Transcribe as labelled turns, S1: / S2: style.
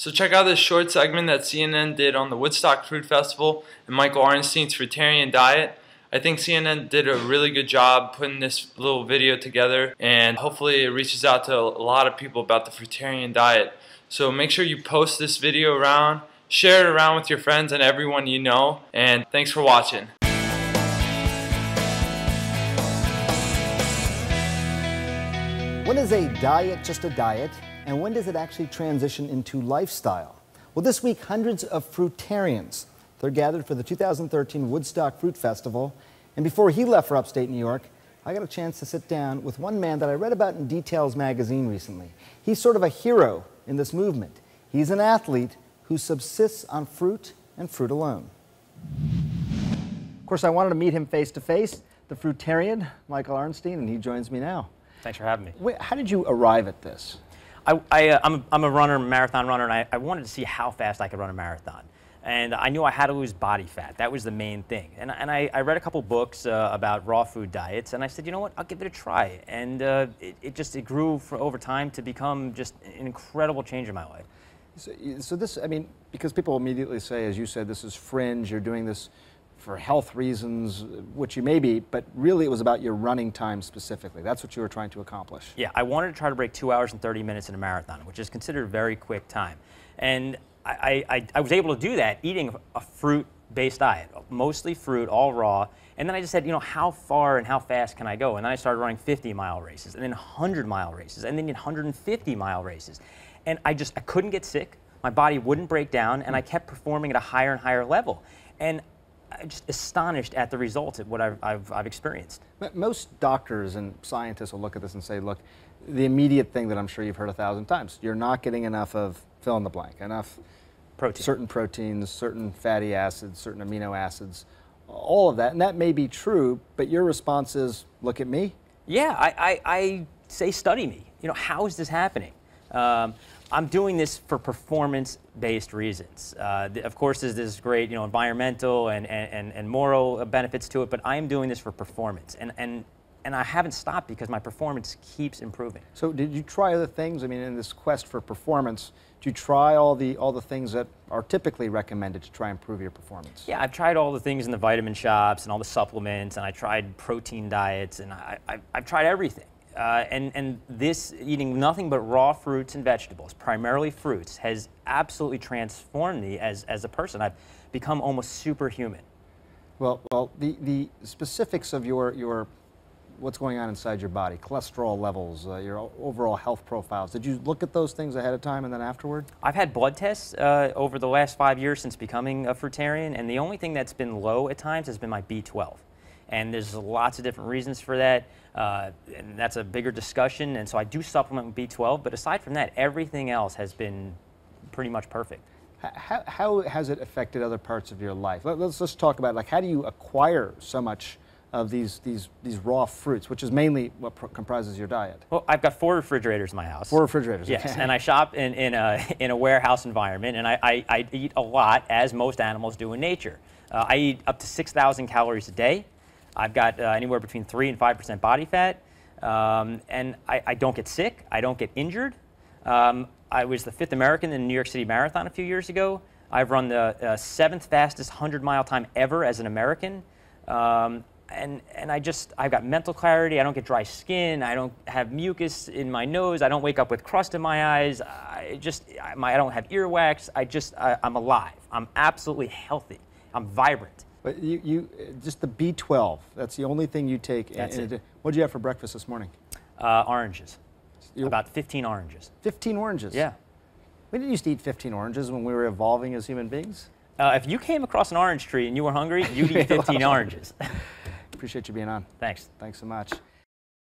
S1: So check out this short segment that CNN did on the Woodstock Fruit Festival and Michael Arnstein's Fruitarian diet. I think CNN did a really good job putting this little video together, and hopefully it reaches out to a lot of people about the Fruitarian diet. So make sure you post this video around, share it around with your friends and everyone you know, and thanks for watching.
S2: When is a diet just a diet, and when does it actually transition into lifestyle? Well, this week, hundreds of fruitarians, they're gathered for the 2013 Woodstock Fruit Festival, and before he left for upstate New York, I got a chance to sit down with one man that I read about in Details magazine recently. He's sort of a hero in this movement. He's an athlete who subsists on fruit and fruit alone. Of course, I wanted to meet him face to face, the Fruitarian, Michael Arnstein, and he joins me now.
S3: Thanks for having me.
S2: Wait, how did you arrive at this?
S3: I'm a runner, marathon runner, and I wanted to see how fast I could run a marathon. And I knew I had to lose body fat. That was the main thing. And I read a couple books about raw food diets, and I said, you know what, I'll give it a try. And it grew over time to become just an incredible change in my life.
S2: So this, I mean, because people immediately say, as you said, this is fringe, you're doing this for health reasons, which you may be, but really it was about your running time specifically. That's what you were trying to accomplish.
S3: Yeah, I wanted to try to break 2 hours and 30 minutes in a marathon, which is considered a very quick time. And I was able to do that eating a fruit-based diet, mostly fruit, all raw. And then I just said, you know, how far and how fast can I go? And then I started running 50-mile races, and then 100-mile races, and then 150-mile races. And I couldn't get sick. My body wouldn't break down, and I kept performing at a higher and higher level. And I'm just astonished at the results of what I've experienced.
S2: Most doctors and scientists will look at this and say, look, the immediate thing that I'm sure you've heard 1,000 times, you're not getting enough of fill in the blank, enough protein. Certain proteins, certain fatty acids, certain amino acids, all of that. And that may be true, but your response is, look at me?
S3: Yeah, I say study me. You know, how is this happening? I'm doing this for performance-based reasons. Of course, there's great, you know, environmental and moral benefits to it, but I am doing this for performance, and I haven't stopped because my performance keeps improving.
S2: So, did you try other things? I mean, in this quest for performance, did you try all the things that are typically recommended to try and improve your performance?
S3: Yeah, I've tried all the things in the vitamin shops and all the supplements, and I tried protein diets, and I've tried everything. And this, eating nothing but raw fruits and vegetables, primarily fruits, has absolutely transformed me as a person. I've become almost superhuman.
S2: Well, the specifics of your what's going on inside your body, cholesterol levels, your overall health profiles, did you look at those things ahead of time and then afterward?
S3: I've had blood tests over the last 5 years since becoming a fruitarian, and the only thing that's been low at times has been my B12. And there's lots of different reasons for that, and that's a bigger discussion, and so I do supplement with B12, but aside from that, everything else has been pretty much perfect.
S2: How has it affected other parts of your life? Let's talk about, like, how do you acquire so much of these raw fruits, which is mainly what comprises your diet?
S3: Well, I've got 4 refrigerators in my house.
S2: 4 refrigerators,
S3: yes,
S2: okay.
S3: and I shop in a warehouse environment, and I eat a lot, as most animals do in nature. I eat up to 6,000 calories a day. I've got anywhere between 3 and 5% body fat, and I don't get sick. I don't get injured. I was the 5th American in the New York City Marathon a few years ago. I've run the 7th fastest 100-mile time ever as an American, and I've got mental clarity. I don't get dry skin. I don't have mucus in my nose. I don't wake up with crust in my eyes. I don't have earwax. I'm alive. I'm absolutely healthy. I'm vibrant.
S2: But you just the B12, that's the only thing you take.
S3: That's it.
S2: What did you have for breakfast this morning?
S3: Oranges. About 15 oranges.
S2: 15 oranges?
S3: Yeah.
S2: We didn't used to eat 15 oranges when we were evolving as human beings.
S3: If you came across an orange tree and you were hungry, you'd eat 15 oranges.
S2: Appreciate you being on.
S3: Thanks.
S2: Thanks so much.